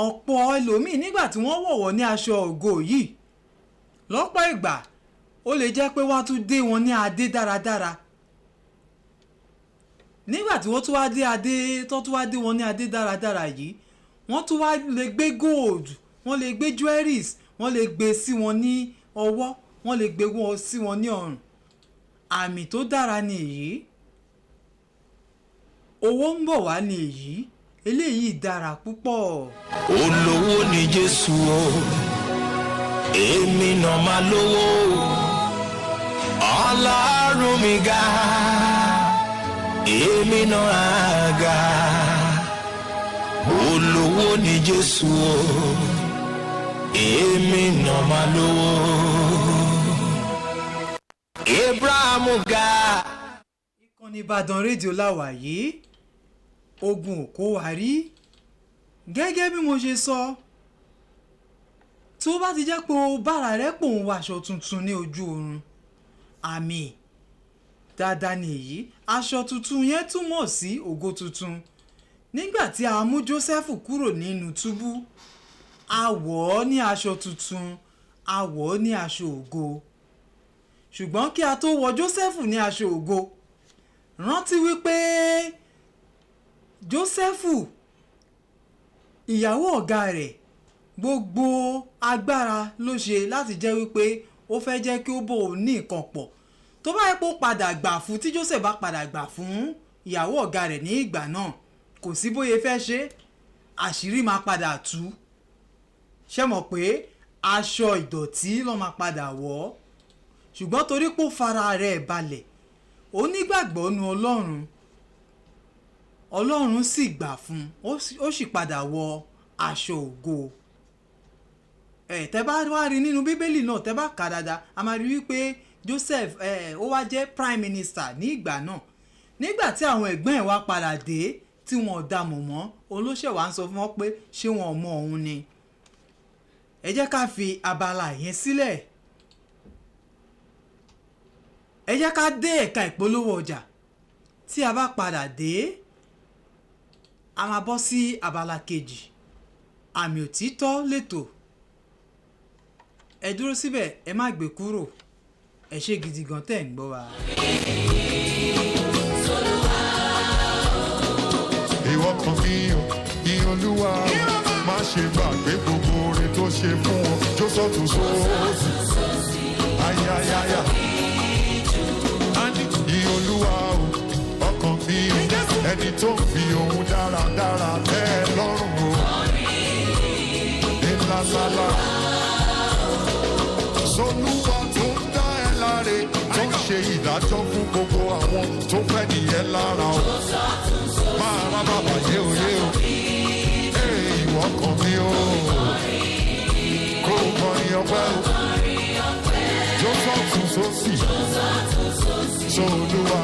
S1: Ọ̀pọ̀ ẹlòmíì nígbà tí wọ́n wọ̀wọ̀ ní aṣọ ògo yìí lọ́pọ̀ ìgbà ó lè jẹ́ pé wọ́n á tún dé wọn ní adé dáradára. Nígbà tí wọ́n tún wá dé wọn ní adé dáradára yìí wọ́n tún wá lè gbé gold wọ́n lè gbé jewelries wọ́n lè gbé sí wọn ní ọwọ́ wọ́n lè gbé wọn sí wọn ní ọrùn. Àmì tó dára ni èyí. Owó ń bọ̀ wá ni èyí. Eléyìí dára púpọ̀.
S4: Olówó ni Jésù o, èmi náà máa lówó. Ọlọ́run mi ga, èmi náà á ga. Olówó ni Jésù o, èmi náà máa lówó. Abrahamu ga.
S1: Ìkànnì Ìbàdàn rédíò láwà yìí ogun ò kó wa rí. Gẹ́gẹ́ bí mo ṣe sọ tó bá ti jẹ́ pé o bára rẹ pò ń wọ aṣọ tuntun ní ojú oorun àmì dáadáa ni èyí. Aṣọ tuntun yẹn túmọ̀ sí ògo tuntun. Nígbà tí a mú Jósẹ́fù kúrò nínú túbú a wọ̀ ọ́ ní aṣọ tuntun a wọ̀ ọ́ ní aṣọ ògo. Ṣùgbọ́n kí a tó wọ Jósẹ́fù ní aṣọ ògo rántí wípé Jósẹ́fù ìyàwó ọ̀gá rẹ̀ gbogbo agbára ló ṣe láti jẹ́ wípé ó fẹ́ jẹ́ kí ó bò ó ní nǹkan pọ̀. Tó bá yẹ kó padà gbà fún tí Jósẹ́fù bá padà gbà fún ìyàwó ọ̀gá rẹ̀ ní ìgbà náà kò sí bóyá fẹ́ ṣe àṣírí máa padà tú. Ṣé mọ̀ pé aṣọ ìdọ̀tí ló máa padà wọ̀ ọ́. Ṣùgbọ́n torí pé ó fara rẹ̀ balẹ̀ ó nígbàgbọ́ nu Ọlọ́run sì gbà fún ó sì padà wọ aṣọ ògo. Tẹ́ bá wá rí nínú bíbélì náà tẹ́ bá kà dáadáa a máa rí wípé Joseph ó wá jẹ́ prime minister ní ìgbà náà. Nígbà tí àwọn ẹ̀gbọ́n ẹ̀ wá padà dé tí wọn ò dá mọ̀ mọ́ olóṣèwà ń sọ fún wọn pé ṣé wọn ò mọ òun ni. Ẹ jẹ́ ká fi abala yẹn sílẹ̀. Ẹ jẹ́ ká dé ẹ̀ka ìpolówó ọjà. Tí a bá padà dé a máa bọ́ sí abala kejì. Àmì òtítọ́ lẹ́tọ̀. Ẹ dúró síbẹ̀ ẹ má gbé kúrò. ẹ ṣé gidi gan tẹ́ ń gbọ́ wa.
S5: ìwọ kan kí o kí olúwa má ṣe gbàgbé gbogbo oore tó ṣe fún ọ jó sọ́tún sósì ayayaya kí olúwa o ọkàn mi ẹni tó ń fi ohun dáradára tẹ́ ẹ lọ́rùn o ńlá solúwa tó ń dá ẹ láre tó ń ṣe ìdájọ́ fún gbogbo àwọn tó fẹ́ nìyẹn lára o máa rá bàbá yé o ìwọ kan mi o kó o kọrin ọpẹ́ o jó sọ́tún sósì solúwa.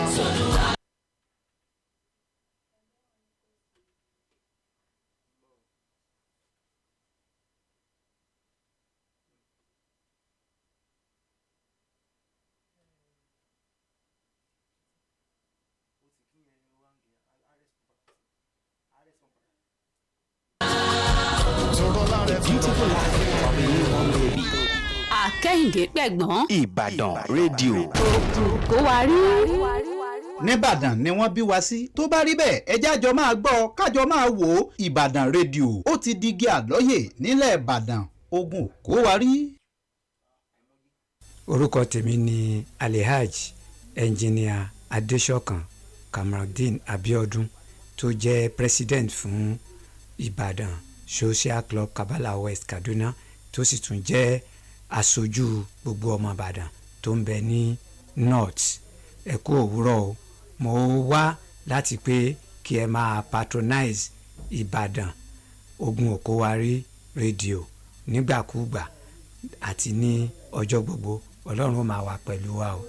S6: Akẹ́hìndé pẹ̀gbọ́n.
S7: Ìbàdàn rédíò.
S6: Kó wa rí.
S8: Nìbàdàn ni wọ́n bí wa sí tó bá rí bẹ́ẹ̀ ẹjẹ́ àjọ máa gbọ́ kájọ máa wò ó Ìbàdàn rédíò ó ti digi àlọ́yè nílẹ̀ Ìbàdàn ogun kó wa rí.
S9: Orúkọ tèmi ni Alhaj Engineer Adéṣọ̀kan Kamaldeen Abiodun tó jẹ́ president fún Ìbàdàn Social Club Kabala West Kaduna tó sì tún jẹ́ aṣojú gbogbo ọmọ Ìbàdàn tó ń bẹ ní North. Ẹ kú òwúrọ̀ o mo wá láti pé kí ẹ máa patronize Ìbàdàn Ogun Òkòwárí rédíò nígbàkúgbà àti ní ọjọ́ gbogbo. Ọlọ́run ó máa wà pẹ̀lú wa o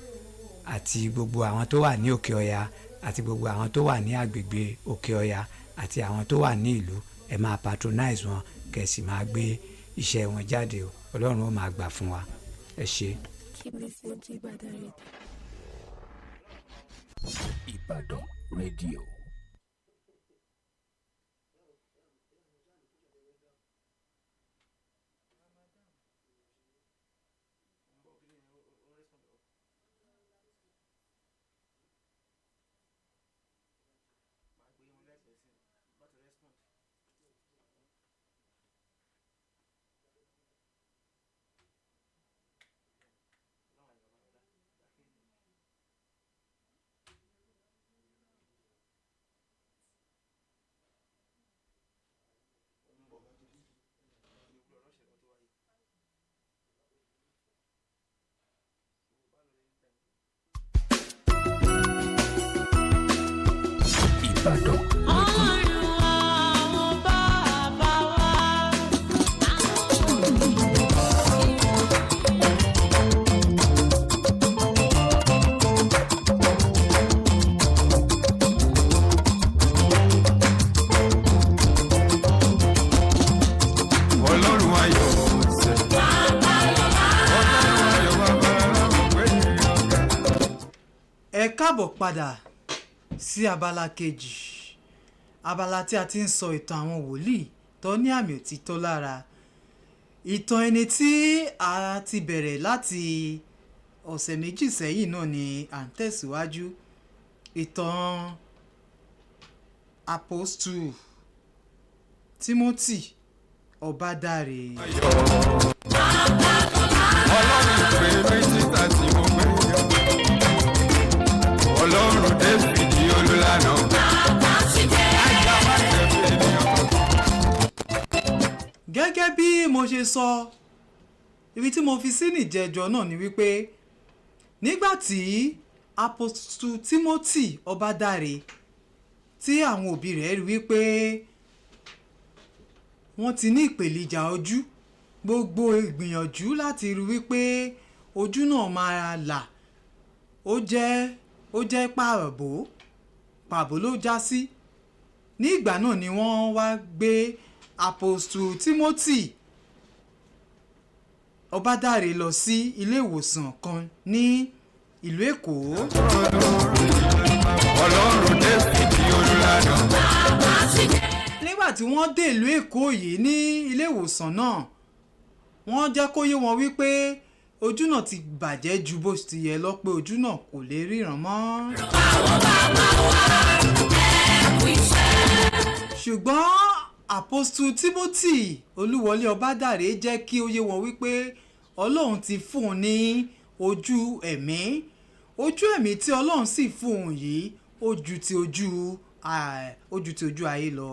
S9: àti gbogbo àwọn tó wà ní Òkè Ọya àti gbogbo àwọn tó wà ní agbègbè Òkè Ọya àti àwọn tó wà ní ìlú ẹ máa patronize wọn kẹ̀sì máa gbé iṣẹ́ wọn jáde o Ọlọ́run ó máa gbà fún wa ẹ ṣé.
S7: Ìbàdàn rédíò. Ìbàdàn.
S1: Ẹ káàbọ̀ padà sí abala kejì, abala tí a ti ń sọ ìtàn àwọn wòlíì tó ní àmì òtítọ́ lára. Ìtàn ẹni tí a ti bẹ̀rẹ̀ láti ọ̀sẹ̀ méjì sẹ́yìn náà ni à ń tẹ̀síwájú. Ìtàn Apostle Timothy Ọbádáre.
S3: Ọlọ́run pé méjì tàbí mo pé yọ. Ọlọ́run David olùlànà.
S1: Gẹ́gẹ́ bí mo ṣe sọ, ibi tí mo fi sí nìjẹjọ náà ni wípé nígbàtí Apostle Timothy Ọbádáre tí àwọn òbí rẹ̀ rí wípé wọ́n ti ní ìpèníjà ojú, gbogbo ìgbìyànjú láti rí wípé ojú náà máa là ó jẹ́ pàbó ló já sí. Ní ìgbà náà ni wọ́n wá gbé Apostle Timothy Ọbádáre lọ sí ilé ìwòsàn kan ní ìlú Èkó.
S3: Ọlọ́run David olùlànà.
S1: Nígbà tí wọ́n dé ìlú Èkó yìí ní ilé ìwòsàn náà, wọ́n jẹ́ kó yé wọn wípé ojú náà ti bàjẹ́ ju bó ti yẹ lọ pé ojú náà kò lè ríran mọ́. ṣùgbọ́n Apostle Timothy Olúwọlé Ọbádàrẹ jẹ́ kí ó yé wọn wípé Ọlọ́run ti fún un ní ojú ẹ̀mí tí Ọlọ́run sì fún un yìí ó ju ti ojú ayé lọ.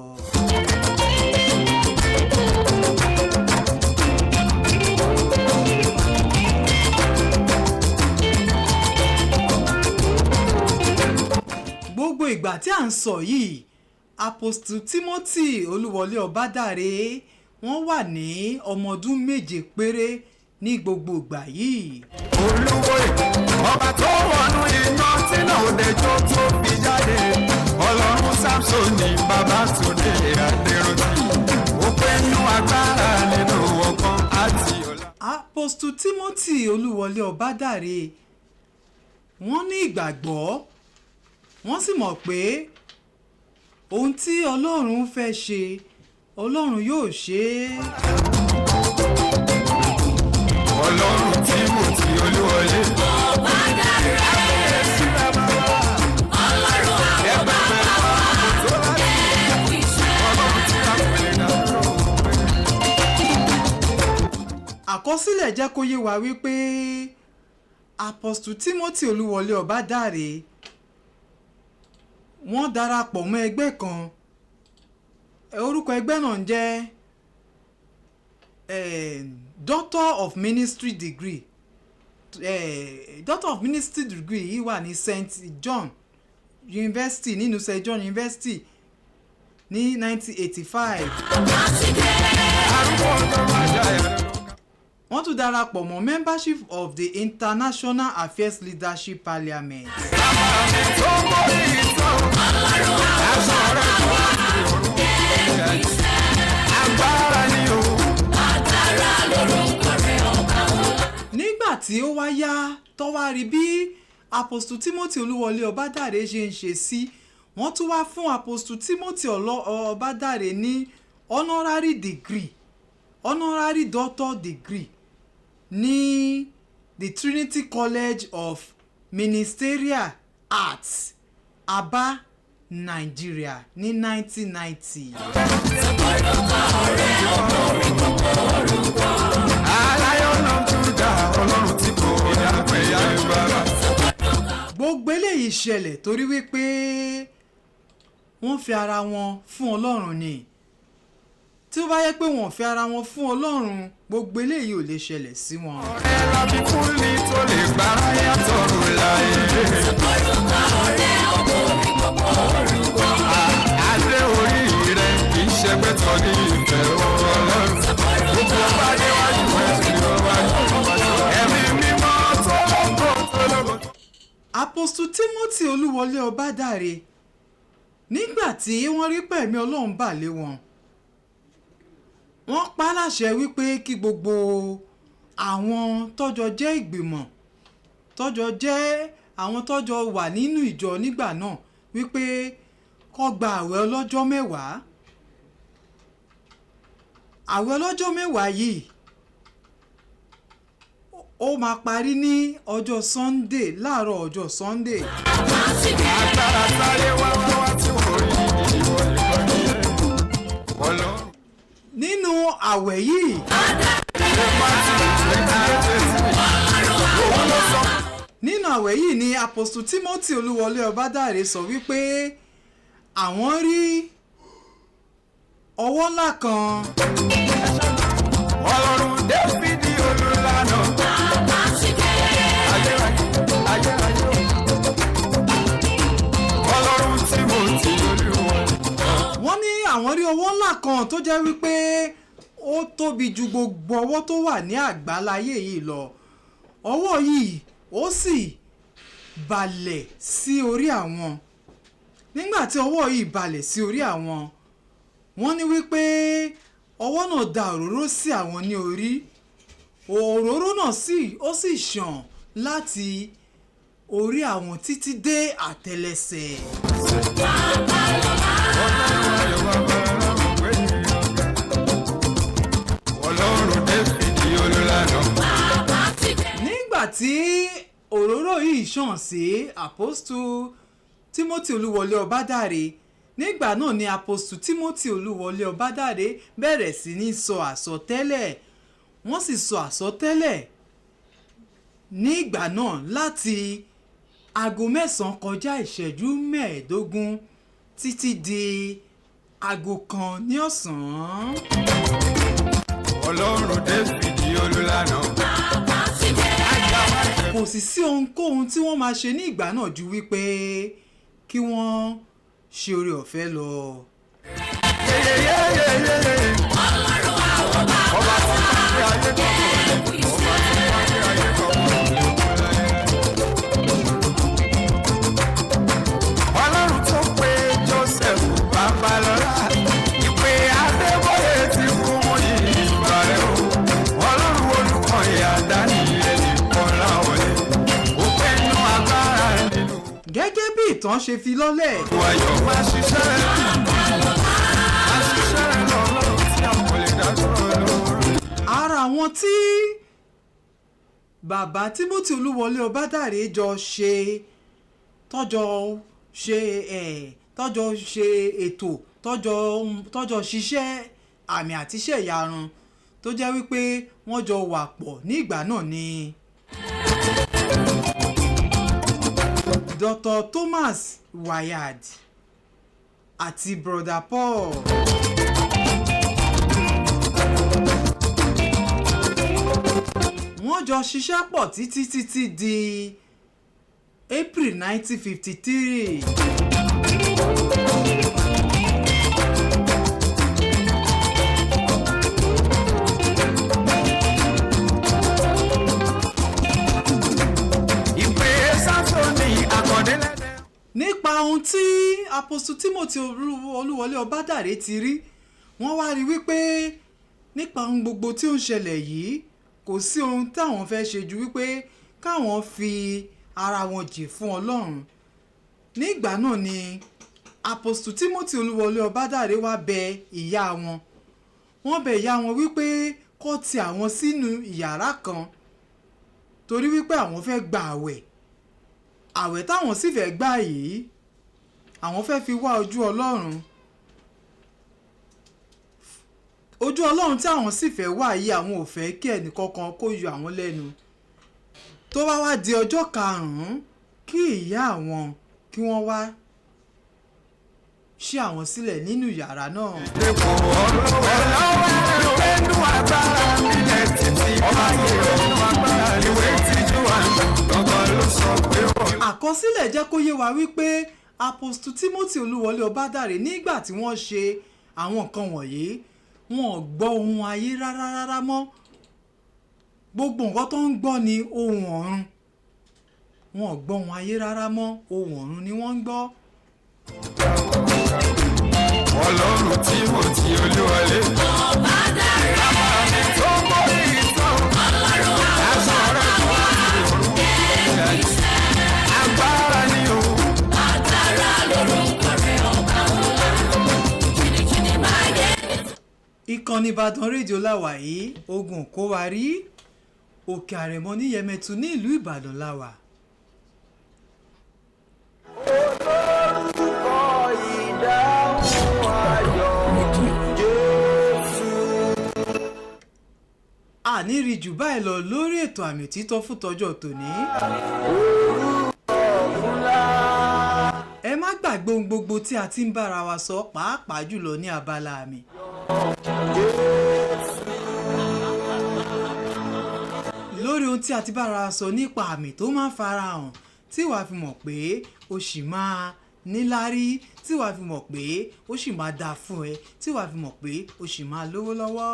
S1: gbogbo ìgbà tí à ń sọ yìí Apostle Timothy Olúwọlé Ọbádàrẹ wọ́n wà ní ọmọ ọdún 7 péré ní gbogbo ìgbà yìí.
S3: olúwo ọba tó wọnú iná tí náà ò dẹjọ́ tó fi jáde ọlọ́run Samson ní Babátúndé Adéròtì ó pé nú agbára nínú ọgbọ́n àti ọlá.
S1: Apostle Timothy Olúwọlé Ọbádàrẹ wọ́n ní ìgbàgbọ́ wọ́n sì mọ̀ pé ohun tí Ọlọ́run fẹ́ ṣe Ọlọ́run yóò ṣe é.
S3: Ọlọ́run Timothy Olúwọlé. Ọbádàrẹ Ọlọ́run ẹgbẹ́ tó láti Ọlọ́run tí a pèlè dàrú.
S1: àkọsílẹ̀ jẹ́ kó yé wa wípé Apostle Timothy Olúwọlé Ọbádàrẹ wọ́n darapọ̀ mọ́ ẹgbẹ́ kan orúkọ ẹgbẹ́ náà ń jẹ́ Doctor of Ministry degree Doctor of Ministry degree yìí wà ní St. John University nínú St. John University ní 1985. wọ́n tún darapọ̀ mọ́ membership of the International Affairs Leadership Parliament. nígbà tí ó wá yá tó wá rí bí Apostle Timothy Olúwọlé Ọbádàrẹ ṣe ń ṣe sí wọ́n tún wá fún Apostle Timothy Ọbádàrẹ ní honorary degree honorary doctor degree ní the Trinity College of Ministerial Arts Aba Nigeria ní 1990. gbogbo eléyìí ṣẹlẹ̀ torí wípé wọ́n fi ara wọn fún Ọlọ́run ni tí ó bá yẹ pé wọ́n fi ara wọn fún Ọlọ́run gbogbo eléyìí ò lè ṣẹlẹ̀ sí wọn.
S3: ọ̀rẹ́ lábí fún ní tó lè gbára yàtọ̀ láyé. adé orí rẹ̀ kì í ṣe pé tọ́ ní ìfẹ́ Ọlọ́run. gbogbo ọba níwájú ẹ̀sìn ọba ẹ̀mí mímọ́ tó lọ́gbọ̀n tó lọ́gbọ̀n.
S1: Apostle Timothy Olúwọlé Ọbádàrẹ nígbà tí wọ́n rí pẹ̀mí Ọlọ́run bà lé wọn wọ́n pa láṣẹ wípé kí gbogbo àwọn tọ́jọ jẹ́ ìgbìmọ̀ tọ́jọ jẹ́ àwọn tọ́jọ wà nínú ìjọ nígbà náà wípé kó gba àwẹ̀ ọlọ́jọ́ 10. àwẹ̀ ọlọ́jọ́ 10 yìí ó máa parí ní ọjọ́ Sunday láàárọ̀ ọjọ́ Sunday.
S3: agbára sáré wá tí wọ́n rí ìwọ nìkan ní Ọlọ́run.
S1: nínú àwẹ̀ yìí nínú àwẹ̀ yìí ni Apostle Timothy Olúwọlé Ọbádàrẹ sọ wípé àwọn rí ọwọ́ ńlá kan.
S3: Ọlọ́run Dáfídì olùlànà. Ọlọ́run Timothy Olúwọlé.
S1: wọ́n ní àwọn rí ọwọ́ ńlá kan tó jẹ́ wípé ó tóbi ju gbogbo ọwọ́ tó wà ní àgbáláyé yìí lọ ọwọ́ yìí ó sì balẹ̀ sí orí àwọn nígbà tí ọwọ́ yìí balẹ̀ sí orí àwọn wọ́n ní wípé ọwọ́ náà da òróró sí àwọn ní orí òróró náà ó sì ṣàn láti orí àwọn títí dé àtẹ́lẹsẹ̀. tí òróró yìí ṣàn sí Apostle Timothy Olúwọlé Ọbádàrẹ nígbà náà ni Apostle Timothy Olúwọlé Ọbádàrẹ bẹ̀rẹ̀ sí ní sọ àsọtẹ́lẹ̀ wọ́n sì sọ àsọtẹ́lẹ̀ nígbà náà láti aago 9 kọjá ìṣẹ́jú 15 títí di aago 1 ní ọ̀sán.
S3: Ọlọ́run David Olúlànà.
S1: Kò sì sí ohunkóhun tí wọ́n máa ṣe ní ìgbà náà ju wípé kí wọ́n ṣe oore ọ̀fẹ́ lọ.
S3: Ọlọ́run àwọn bàbá Ọlọ́run tó pé Joseph Babalọ́lá ìpè Adébóyè ti fún wọn ìgbà rẹ̀ o. Ọlọ́run olùkọ́ ìyá Daniel Kọ́lá wọlé ó pẹ́ nú agbára nínú.
S1: Gẹ́gẹ́ bí ìtàn ṣe fi lọ́lẹ̀.
S3: Wáyọ̀ máa ṣiṣẹ́ rẹ̀ lọ́lọ́run tí a kò lè dá dúró lórí.
S1: Ara àwọn tí bàbá Timothy Olúwọlé Ọbádàrẹ jọ ṣe tọ́jọ́ ṣe ètò tọ́jọ́ ṣiṣẹ́ àmì àti iṣẹ́ ìyarun tó jẹ́ wípé wọ́n jọ wà pọ̀ ní ìgbà náà ni Dr. Thomas Wyatt àti Brother Paul. Wọ́n jọ ṣiṣẹ́ pọ̀ títí di April 1953. Nípa ohun tí Apostle Timothy Olúwọlé Ọbádàrẹ ti rí, wọ́n wá rí wípé nípa ohun gbogbo tí ó ń ṣẹlẹ̀ yìí kò sí ohun táwọn fẹ́ ṣe ju wípé káwọn fi ara wọn jì fún Ọlọ́run. Nígbà náà ni Apostle Timothy Olúwọlé Ọbádàrẹ wá bẹ ìyá wọn. Wọ́n bẹ ìyá wọn wípé kó ti àwọn sínú ìyàrá kan torí wípé àwọn fẹ́ gba àwẹ̀ táwọn sì fẹ́ gbà yìí àwọn fẹ́ fi wá ojú Ọlọ́run. Ojú Ọlọ́run tí àwọn sì fẹ́ wá yìí àwọn ò fẹ́ kí ẹnìkankan kó yọ àwọn lẹ́nu. Tó bá wá di ọjọ́ 5 kí ìyá àwọn kí wọ́n wá ṣí àwọn sílẹ̀ nínú yàrá náà. Àkọsílẹ̀ jẹ́ kó yé wa wípé Apostle Timothy Olúwọlé Ọbádàrẹ nígbà tí wọ́n ṣe àwọn nǹkan wọ̀nyí wọn ò gbọ́ ohun ayé rárá mọ́. Gbogbo nǹkan tó ń gbọ́ ni ohun ọ̀run. Wọn ò gbọ́ ohun ayé rárá mọ́, ohun ọ̀run ni wọ́n ń gbọ́.
S3: Ọlọ́run Timothy Olúwọlé Ọbádàrẹ tó mọ ìtàn Ọlọ́run àṣọrẹ́ tó wà ní agbára ni o. Agbára lórúkọ rẹ̀ ọba ńlá kìnìkìnì máa yẹ.
S1: Ìkànnì Ìbàdàn rédíò láwà yìí ogun kó wa rí Òkè Àrẹ̀mọ ní Yẹmẹtu ní ìlú Ìbàdàn láwà.
S3: Olórúkọ ìdáhùn ayọ̀ Jésù.
S1: Àní rí jù báyìí lọ lórí ètò Àmì Òtítọ́ fún tọjọ́ tòní. Ẹ má gbàgbé ohun gbogbo tí a ti ń bára wa sọ pàápàá jùlọ ní abala àmì. Lórí ohun tí a ti bára wa sọ nípa àmì tó máa ń farahàn tí wàá fi mọ̀ pé o sì máa níláárí, tí wàá fi mọ̀ pé ó sì máa dáa fún ẹ, tí wàá fi mọ̀ pé o sì máa lówó lọ́wọ́.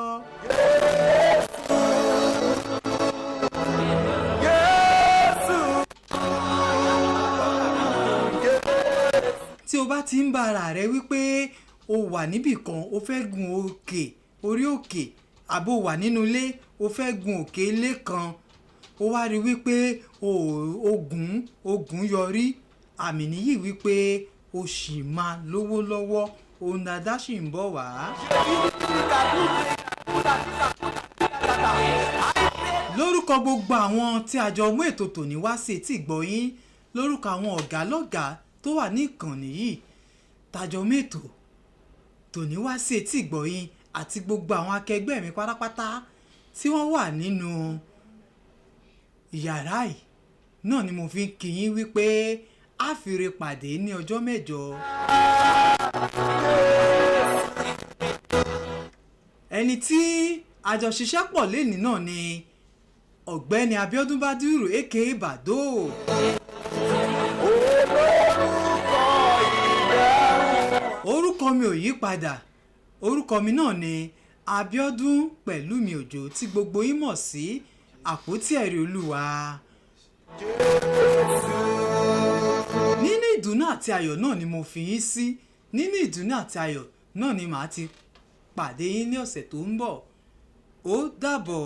S1: Tí o bá ti ń bá ara rẹ wípé o wà níbì kan o fẹ́ gun òkè orí òkè àbò wà nínú ilé o fẹ́ gun òkè ilé kan o wá rí wípé ogun yọrí àmì nìyí wípé o sì máa lówó lọ́wọ́ òun dáadáa sì ń bọ̀ wá. lórúkọ gbogbo àwọn tí a jọ mú ètò tòní wá sí etí ìgbọ̀yín lórúkọ àwọn ọ̀gá lọ́gàá tó wà ní ìkànnì yìí tàjọ mú ètò tòní wá sí etí ìgbọ̀yín àti gbogbo àwọn akẹgbẹ́ mi pátápátá tí wọ́n wà nínú yàrá yìí náà ni mo fi ń kí yín wípé a fìre pàdé ní ọjọ́ mẹ́jọ. ẹni tí àjọṣiṣẹ́ pọ̀ lẹ́nìí náà ni ọ̀gbẹ́ni Abíọ́dún Bádírù aka Bàdó. orúkọ mi ò yí padà orúkọ mi náà ni Abíọ́dún Pẹ̀lúmi Òjó tí gbogbo yín mọ̀ sí àpótí ẹ̀rí Olúwa. nínú ìdùnnú àti ayọ̀ náà ni mo fi yín sí nínú ìdùnnú àti ayọ̀ náà ni màá ti pàdé yín ní ọ̀sẹ̀ tó ń bọ̀ ó dàbọ̀.